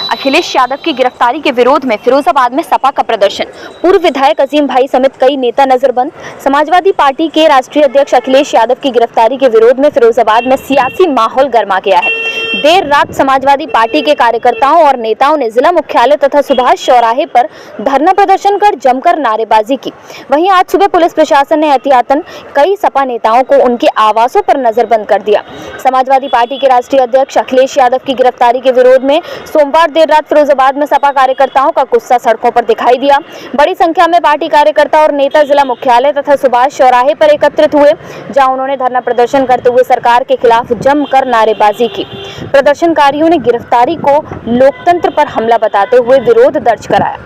अखिलेश यादव की गिरफ्तारी के विरोध में फिरोजाबाद में सपा का प्रदर्शन। पूर्व विधायक अजीम भाई समेत कई नेता नजरबंद। समाजवादी पार्टी के राष्ट्रीय अध्यक्ष अखिलेश यादव की गिरफ्तारी के विरोध में फिरोजाबाद में सियासी माहौल गर्मा गया है। देर रात समाजवादी पार्टी के कार्यकर्ताओं और नेताओं ने जिला मुख्यालय तथा सुभाष चौराहे पर धरना प्रदर्शन कर जमकर नारेबाजी की। वहीं आज सुबह पुलिस प्रशासन ने एहतियातन कई सपा नेताओं को उनके आवासों पर नजरबंद कर दिया। समाजवादी पार्टी के राष्ट्रीय अध्यक्ष अखिलेश यादव की गिरफ्तारी के विरोध में सोमवार देर रात फिरोजाबाद में सपा कार्यकर्ताओं का गुस्सा सड़कों पर दिखाई दिया। बड़ी संख्या में पार्टी कार्यकर्ता और नेता जिला मुख्यालय तथा सुभाष चौराहे पर एकत्रित हुए, जहां उन्होंने धरना प्रदर्शन करते हुए सरकार के खिलाफ जमकर नारेबाजी की। प्रदर्शनकारियों ने गिरफ्तारी को लोकतंत्र पर हमला बताते हुए विरोध दर्ज कराया।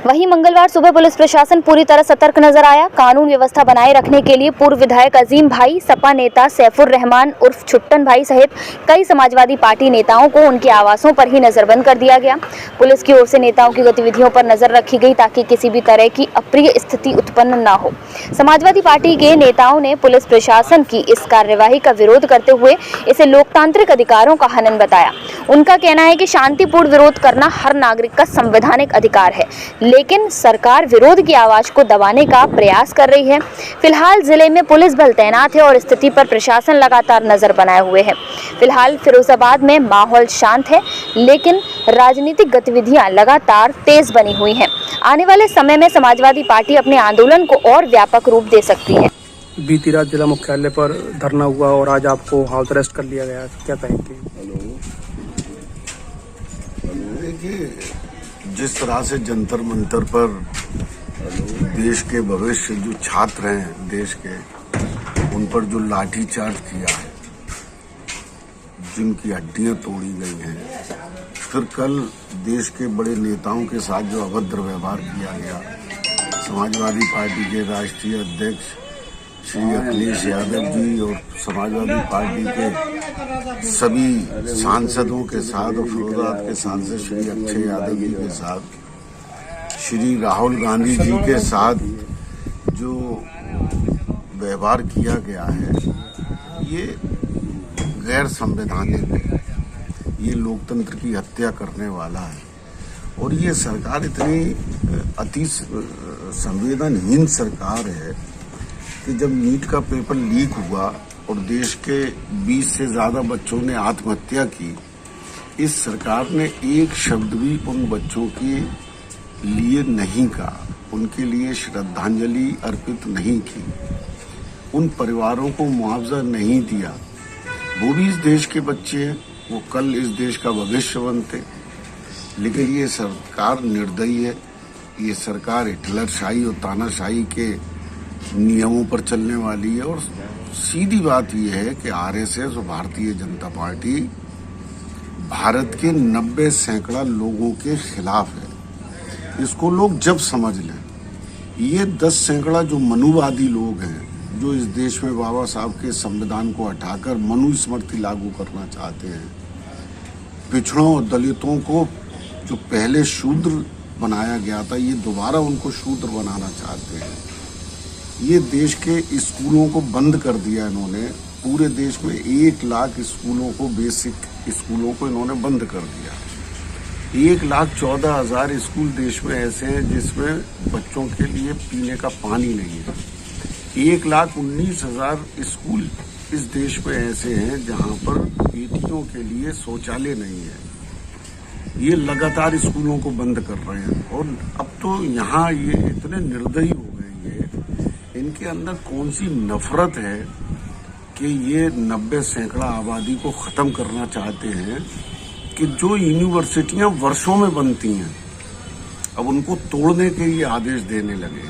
वहीं मंगलवार सुबह पुलिस प्रशासन पूरी तरह सतर्क नजर आया। कानून व्यवस्था बनाए रखने के लिए पूर्व विधायक अजीम भाई, सपा नेता सैफुर रहमान उर्फ छुट्टन भाई सहित कई समाजवादी पार्टी नेताओं को उनके आवासों पर ही नजरबंद कर दिया गया। पुलिस की ओर से नेताओं की गतिविधियों पर नजर रखी गई ताकि किसी भी तरह की अप्रिय स्थिति उत्पन्न न हो। समाजवादी पार्टी के नेताओं ने पुलिस प्रशासन की इस कार्यवाही का विरोध करते हुए इसे लोकतांत्रिक अधिकारों का हनन बताया। उनका कहना है कि शांतिपूर्ण विरोध करना हर नागरिक का संवैधानिक अधिकार है, लेकिन सरकार विरोध की आवाज को दबाने का प्रयास कर रही है। फिलहाल जिले में पुलिस बल तैनात है और स्थिति पर प्रशासन लगातार नजर बनाए हुए है। फिलहाल फिरोजाबाद में माहौल शांत है, लेकिन राजनीतिक गतिविधियां लगातार तेज बनी हुई हैं। आने वाले समय में समाजवादी पार्टी अपने आंदोलन को और व्यापक रूप दे सकती है। बीती रात जिला मुख्यालय पर धरना हुआ और आज आपको हाउस अरेस्ट कर लिया गया, क्या कहेंगे? देखिए, जिस तरह से जंतर मंतर पर देश के भविष्य जो छात्र हैं देश के, उन पर जो लाठीचार्ज किया है, जिनकी हड्डियां तोड़ी गई हैं, फिर कल देश के बड़े नेताओं के साथ जो अभद्र व्यवहार किया गया, समाजवादी पार्टी के राष्ट्रीय अध्यक्ष श्री अखिलेश यादव जी और समाजवादी पार्टी के सभी सांसदों के साथ और फिरोजाबाद के सांसद श्री अक्षय यादव जी के साथ, श्री राहुल गांधी जी के साथ जो व्यवहार किया गया है, ये गैर संवैधानिक है, ये लोकतंत्र की हत्या करने वाला है। और ये सरकार इतनी अति संवेदनहीन सरकार है कि जब नीट का पेपर लीक हुआ और देश के 20 से ज्यादा बच्चों ने आत्महत्या की, इस सरकार ने एक शब्द भी उन बच्चों के लिए नहीं कहा, उनके लिए श्रद्धांजलि अर्पित नहीं की, उन परिवारों को मुआवजा नहीं दिया। वो भी इस देश के बच्चे हैं, वो कल इस देश का भविष्य बनते। लेकिन ये सरकार निर्दयी है, ये सरकार हिटलरशाही और तानाशाही के नियमों पर चलने वाली है। और सीधी बात यह है कि आरएसएस और भारतीय जनता पार्टी भारत के 90% लोगों के खिलाफ है। इसको लोग जब समझ लें, ये 10% जो मनुवादी लोग हैं, जो इस देश में बाबा साहब के संविधान को हटाकर मनुस्मृति लागू करना चाहते हैं, पिछड़ों और दलितों को जो पहले शूद्र बनाया गया था, ये दोबारा उनको शूद्र बनाना चाहते हैं। ये देश के स्कूलों को बंद कर दिया इन्होंने। पूरे देश में 1 लाख स्कूलों को, बेसिक स्कूलों को इन्होंने बंद कर दिया। 1,14,000 स्कूल देश में ऐसे हैं जिसमें बच्चों के लिए पीने का पानी नहीं है। 1,19,000 स्कूल इस देश में ऐसे हैं जहां पर बेटियों के लिए शौचालय नहीं है। ये लगातार स्कूलों को बंद कर रहे हैं। और अब तो यहाँ ये इतने निर्दयी हो गए हैं, इनके अंदर कौन सी नफरत है कि ये 90% आबादी को ख़त्म करना चाहते हैं कि जो यूनिवर्सिटियां वर्षों में बनती हैं, अब उनको तोड़ने के लिए आदेश देने लगे।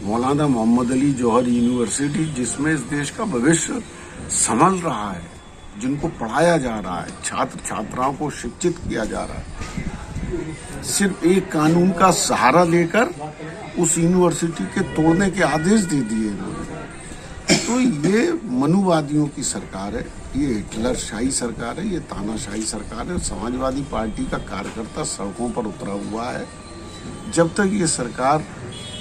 मौलाना मोहम्मद अली जौहर यूनिवर्सिटी, जिसमें इस देश का भविष्य संभल रहा है, जिनको पढ़ाया जा रहा है, छात्र छात्राओं को शिक्षित किया जा रहा है, सिर्फ एक कानून का सहारा लेकर उस यूनिवर्सिटी के तोड़ने के आदेश दे दिए इन्होंने। तो ये मनुवादियों की सरकार है, ये हिटलरशाही सरकार है, ये तानाशाही सरकार है। समाजवादी पार्टी का कार्यकर्ता सड़कों पर उतरा हुआ है। जब तक ये सरकार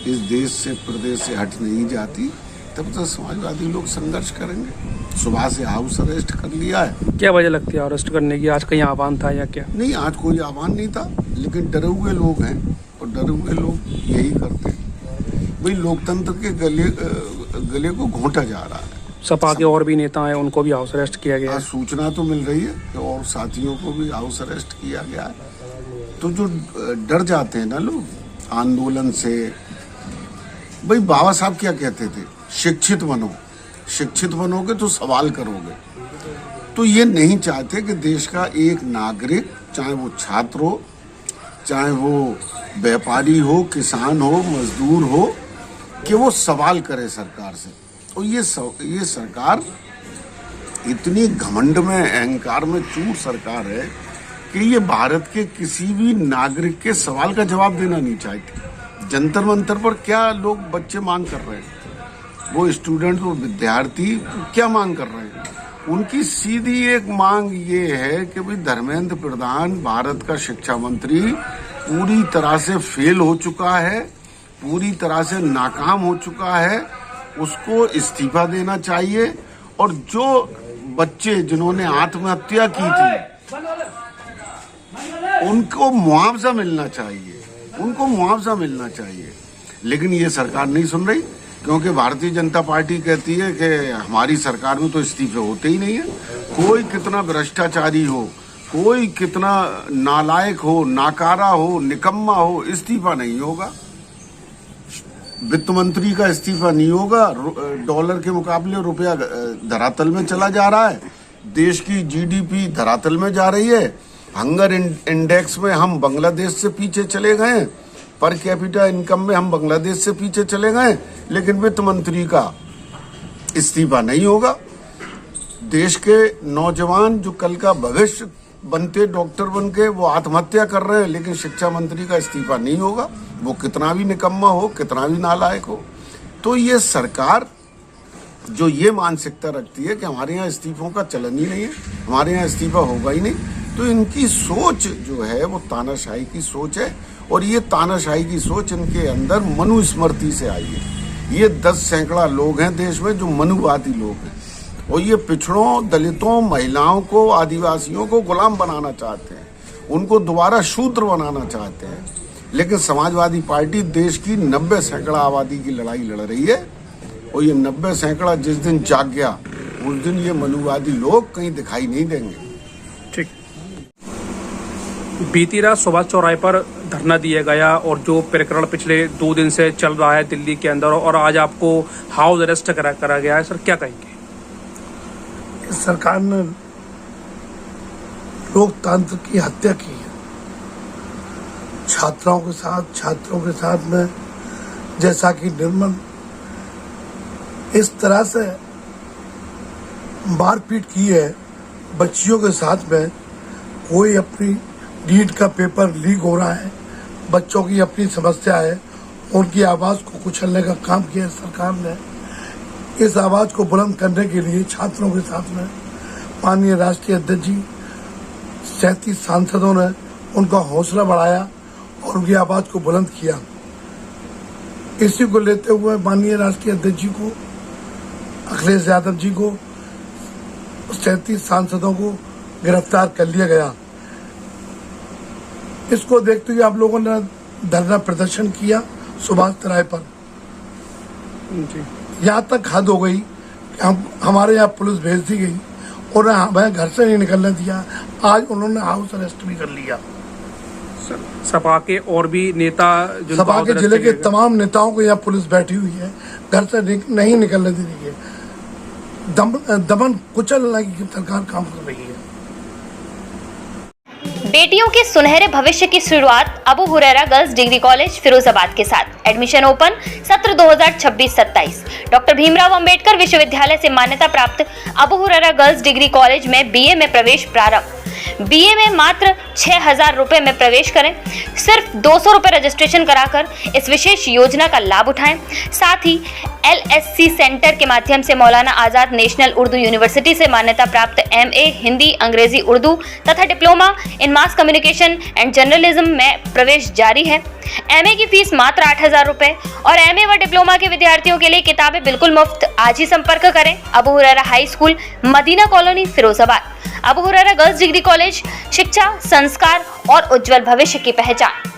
इस देश से, प्रदेश से हट नहीं जाती, तब तक समाजवादी लोग संघर्ष करेंगे। सुबह से हाउस अरेस्ट कर लिया है। क्या वजह लगती है अरेस्ट करने की? आज कहीं आह्वान था या क्या? नहीं, आज कोई आह्वान नहीं था, लेकिन डरे हुए लोग हैं और डरे हुए लोग यही करते हैं। भाई लोकतंत्र के गले को घोंटा जा रहा है। सपा के और भी नेता हैं, उनको भी हाउस अरेस्ट किया गया है। सूचना तो मिल रही है कि और साथियों को भी हाउस अरेस्ट किया गया है। तो जो डर जाते हैं ना लोग आंदोलन से, भाई बाबा साहब क्या कहते थे, शिक्षित बनो, शिक्षित बनोगे तो सवाल करोगे। तो ये नहीं चाहते कि देश का एक नागरिक, चाहे वो छात्र हो, चाहे वो व्यापारी हो, किसान हो, मजदूर हो, कि वो सवाल करे सरकार से। और ये सरकार इतनी घमंड में, अहंकार में चूर सरकार है कि ये भारत के किसी भी नागरिक के सवाल का जवाब देना नहीं चाहती। जंतर मंतर पर क्या लोग बच्चे मांग कर रहे हैं, वो स्टूडेंट, वो विद्यार्थी क्या मांग कर रहे हैं? उनकी सीधी एक मांग ये है कि भाई धर्मेंद्र प्रधान, भारत का शिक्षा मंत्री, पूरी तरह से फेल हो चुका है, पूरी तरह से नाकाम हो चुका है, उसको इस्तीफा देना चाहिए। और जो बच्चे जिन्होंने आत्महत्या की थी उनको मुआवजा मिलना चाहिए, उनको मुआवजा मिलना चाहिए। लेकिन ये सरकार नहीं सुन रही, क्योंकि भारतीय जनता पार्टी कहती है कि हमारी सरकार में तो इस्तीफे होते ही नहीं है। कोई कितना भ्रष्टाचारी हो, कोई कितना नालायक हो, नाकारा हो, निकम्मा हो, इस्तीफा नहीं होगा। वित्त मंत्री का इस्तीफा नहीं होगा। डॉलर के मुकाबले रुपया धरातल में चला जा रहा है। देश की जीडीपी धरातल में जा रही है। हंगर इंडेक्स में हम बांग्लादेश से पीछे चले गए, पर कैपिटा इनकम में हम बांग्लादेश से पीछे चले गए, लेकिन वित्त मंत्री का इस्तीफा नहीं होगा। देश के नौजवान जो कल का भविष्य बनते, डॉक्टर बनके, वो आत्महत्या कर रहे हैं, लेकिन शिक्षा मंत्री का इस्तीफा नहीं होगा, वो कितना भी निकम्मा हो, कितना भी नालायक हो। तो ये सरकार जो ये मानसिकता रखती है कि हमारे यहाँ इस्तीफों का चलन ही नहीं है, हमारे यहाँ इस्तीफा होगा ही नहीं, तो इनकी सोच जो है वो तानाशाही की सोच है। और ये तानाशाही की सोच इनके अंदर मनुस्मृति से आई है। ये 10 सैकड़ा लोग हैं देश में जो मनुवादी लोग हैं, और ये पिछड़ों, दलितों, महिलाओं को, आदिवासियों को गुलाम बनाना चाहते हैं, उनको दोबारा शूद्र बनाना चाहते हैं। लेकिन समाजवादी पार्टी देश की 90 सैकड़ा आबादी की लड़ाई लड़ रही है, और ये 90 सैकड़ा जिस दिन जाग गया, उस दिन ये मनुवादी लोग कहीं दिखाई नहीं देंगे। ठीक। बीती रात सुभाष चौराहे पर धरना दिया गया, और जो प्रकरण पिछले 2 दिन से चल रहा है दिल्ली के अंदर, और आज आपको हाउस अरेस्ट करा गया है, सर क्या कहेंगे? सरकार ने लोकतंत्र की हत्या की है। छात्रों के साथ में जैसा कि निर्मल इस तरह से मारपीट की है, बच्चियों के साथ में कोई अपनी नीट का पेपर लीक हो रहा है, बच्चों की अपनी समस्या है, उनकी आवाज को कुचलने का काम किया है सरकार ने। इस आवाज को बुलंद करने के लिए छात्रों के साथ में माननीय राष्ट्रीय अध्यक्ष जी, 37 सांसदों ने उनका हौसला बढ़ाया और उनकी आवाज को बुलंद किया। इसी को लेते हुए माननीय राष्ट्रीय अध्यक्ष जी को, अखिलेश यादव जी को, 37 सांसदों को गिरफ्तार कर लिया गया। इसको देखते हुए आप लोगों ने धरना प्रदर्शन किया सुभाष चौराहे पर। यहाँ तक हद हो गई कि हमारे यहाँ पुलिस भेज दी गई और हमें घर से नहीं निकलने दिया। आज उन्होंने हाउस अरेस्ट भी कर लिया। सपा के और भी नेता, सपा के जिले के तमाम नेताओं को यहाँ पुलिस बैठी हुई है, घर से नहीं निकलने दे रही है। दमन कुचलने की सरकार काम कर रही है। बेटियों के सुनहरे भविष्य की शुरुआत Abu Huraira girls degree college Firozabad के साथ। एडमिशन ओपन सत्र 2026-27। डॉक्टर भीमराव अंबेडकर विश्वविद्यालय से मान्यता प्राप्त Abu Huraira girls degree college में BA में प्रवेश प्रारंभ। बीए में मात्र 6,000 रुपए में प्रवेश करें। सिर्फ 200 रुपए रजिस्ट्रेशन कराकर इस विशेष योजना का लाभ उठाएं। साथ ही LSC सेंटर के माध्यम से मौलाना आजाद नेशनल उर्दू यूनिवर्सिटी से मान्यता प्राप्त MA हिंदी, अंग्रेजी, उर्दू तथा diploma in mass communication and journalism में प्रवेश जारी है। MA की फीस मात्र 8,000 रुपए और MA व डिप्लोमा के विद्यार्थियों के लिए किताबें बिल्कुल मुफ्त। आज ही संपर्क करें। Abu Huraira high school, Madina colony, Firozabad. Abu Huraira girls degree college, शिक्षा, संस्कार और उज्जवल भविष्य की पहचान।